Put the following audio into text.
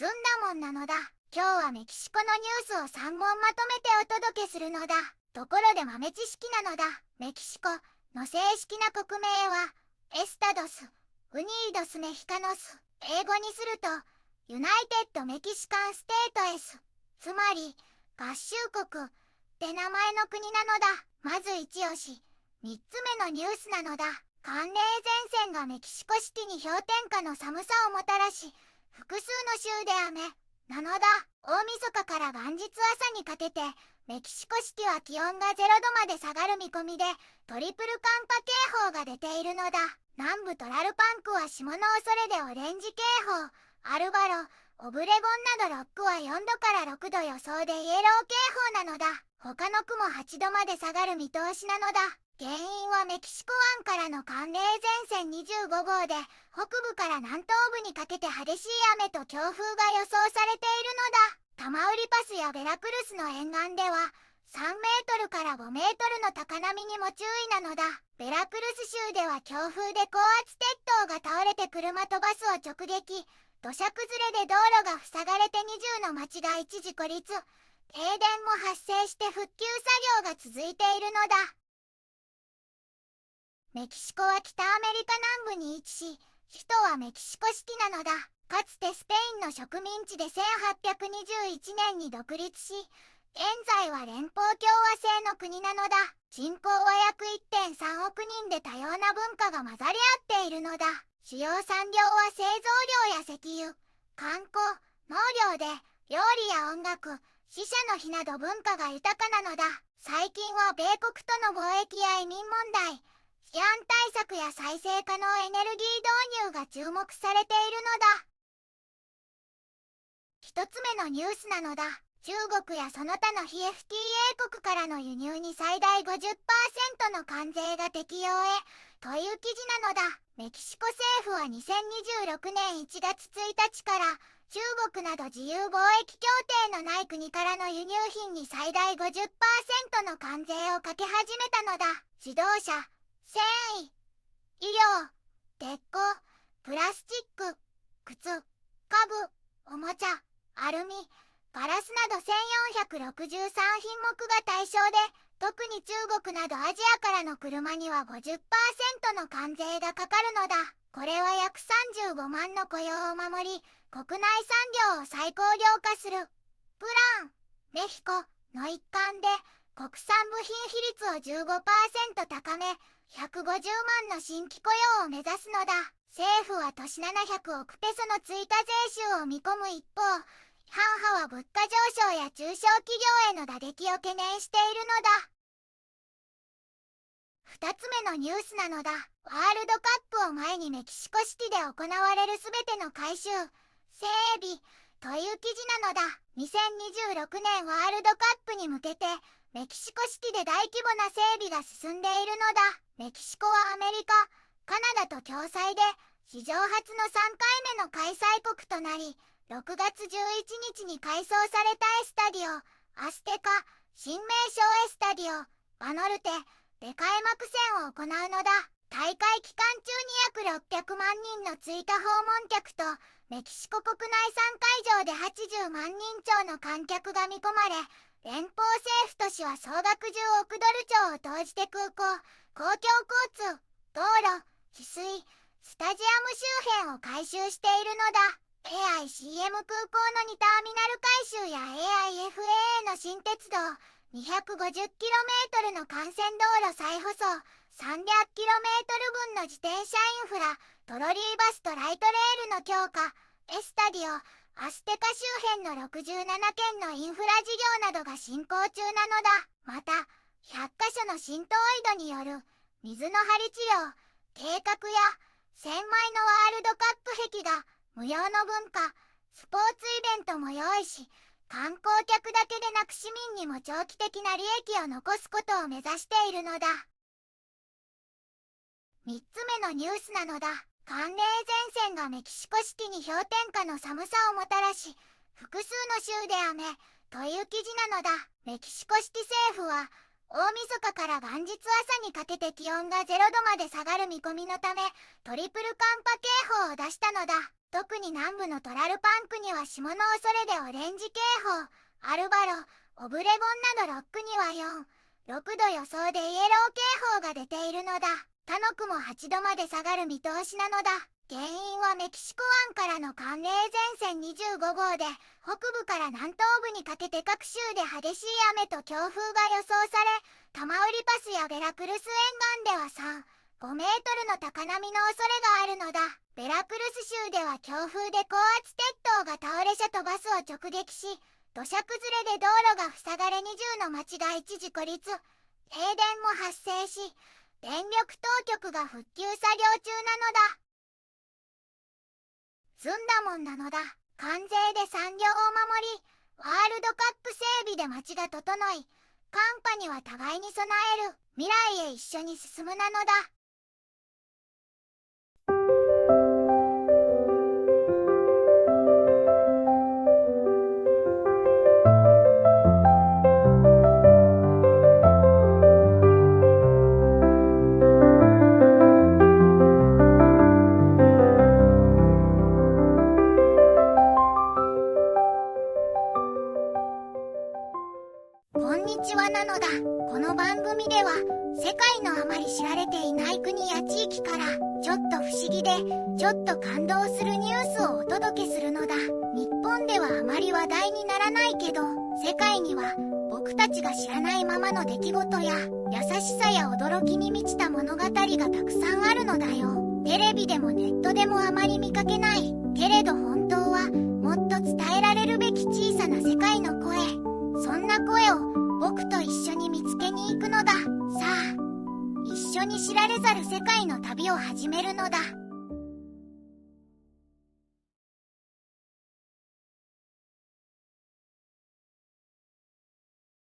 済んだもんなのだ。今日はメキシコのニュースを3本まとめてお届けするのだ。ところで豆知識なのだ。メキシコの正式な国名はエスタドス・ウニードス・メヒカノス。英語にするとユナイテッド・メキシカン・ステート・エス、つまり合衆国って名前の国なのだ。まず一押し、3つ目のニュースなのだ。寒冷前線がメキシコシティに氷点下の寒さをもたらし、複数の州で雨なのだ。大晦日から元日朝にかけてメキシコシティは気温が0度まで下がる見込みで、トリプル寒波警報が出ているのだ。南部トラルパンクは霜の恐れでオレンジ警報、アルバロ、オブレゴンなどロックは4度から6度予想でイエロー警報なのだ。他の区も8度まで下がる見通しなのだ。原因はメキシコ湾からの寒冷前線25号で、北部から南東部にかけて激しい雨と強風が予想されているのだ。タマウリパスやベラクルスの沿岸では3メートルから5メートルの高波にも注意なのだ。ベラクルス州では強風で高圧鉄塔が倒れて車とバスを直撃。土砂崩れで道路が塞がれて20の町が一時孤立。停電も発生して復旧作業が続いているのだ。メキシコは北アメリカ南部に位置し、首都はメキシコシティなのだ。かつてスペインの植民地で1821年に独立し、現在は連邦共和制の国なのだ。人口は約 1.3 億人で多様な文化が混ざり合っているのだ。主要産業は製造業や石油、観光、農業で、料理や音楽、死者の日など文化が豊かなのだ。最近は米国との貿易や移民問題、治安対策や再生可能エネルギー導入が注目されているのだ。一つ目のニュースなのだ。中国やその他の非 FTA 国からの輸入に最大 50% の関税が適用へという記事なのだ。メキシコ政府は2026年1月1日から中国など自由貿易協定のない国からの輸入品に最大 50% の関税をかけ始めたのだ。自動車、繊維、医療、鉄鋼、プラスチック、靴、家具、おもちゃ、アルミ、ガラスなど1463品目が対象で、特に中国などアジアからの車には 50% の関税がかかるのだ。これは約35万の雇用を守り、国内産業を再工業化するプラン、メヒコの一環で、国産部品比率を 15% 高め、150万の新規雇用を目指すのだ。政府は年700億ペソの追加税収を見込む一方、半々は物価上昇や中小企業への打撃を懸念しているのだ。二つ目のニュースなのだ。ワールドカップを前にメキシコシティで行われるすべての改修、整備という記事なのだ。2026年ワールドカップに向けてメキシコシティで大規模な整備が進んでいるのだ。メキシコはアメリカ、カナダと共催で史上初の3回目の開催国となり、6月11日に改装されたエスタディオ、アステカ、新名称エスタディオ、バノルテで開幕戦を行うのだ。大会期間中に約600万人の追加訪問客とメキシコ国内3会場で80万人超の観客が見込まれ、連邦政府と市は総額10億ドル超を投じて空港、公共交通、道路、治水、スタジアム周辺を改修しているのだ。AICM 空港の2ターミナル改修や AIFAA の新鉄道 250km の幹線道路再舗装、300km 分の自転車インフラ、トロリーバスとライトレールの強化、エスタディオ、アステカ周辺の67件のインフラ事業などが進行中なのだ。また、100カ所の浸透井戸による水の張り治療、計画や1000枚のワールドカップ壁が無料の文化、スポーツイベントも用意し、観光客だけでなく市民にも長期的な利益を残すことを目指しているのだ。3つ目のニュースなのだ。寒冷前線がメキシコシティに氷点下の寒さをもたらし、複数の州で雨という記事なのだ。メキシコシティ政府は大晦日から元日朝にかけて気温が0度まで下がる見込みのため、トリプル寒波警報を出したのだ。特に南部のトラルパンクには霜の恐れでオレンジ警報、アルバロ、オブレボンなどロックには4、6度予想でイエロー警報が出ているのだ。他の区も8度まで下がる見通しなのだ。原因はメキシコ湾からの寒冷前線25号で、北部から南東部にかけて各州で激しい雨と強風が予想され、タマウリパスやベラクルス沿岸では5メートルの高波の恐れがあるのだ。ベラクルス州では強風で高圧鉄塔が倒れ車とバスを直撃し、土砂崩れで道路が塞がれ20の町が一時孤立、停電も発生し、電力当局が復旧作業中なのだ。ずんだもんなのだ。関税で産業を守り、ワールドカップ整備で街が整い、寒波には互いに備える、未来へ一緒に進むなのだ。こんにちはなのだ。この番組では世界のあまり知られていない国や地域からちょっと不思議でちょっと感動するニュースをお届けするのだ。日本ではあまり話題にならないけど、世界には僕たちが知らないままの出来事や優しさや驚きに満ちた物語がたくさんあるのだよ。テレビでもネットでもあまり見かけない。けれど本当はもっと伝えられるべき小さな世界の声。そんな声を僕と一緒に見つけに行くのだ。さあ、一緒に知られざる世界の旅を始めるのだ。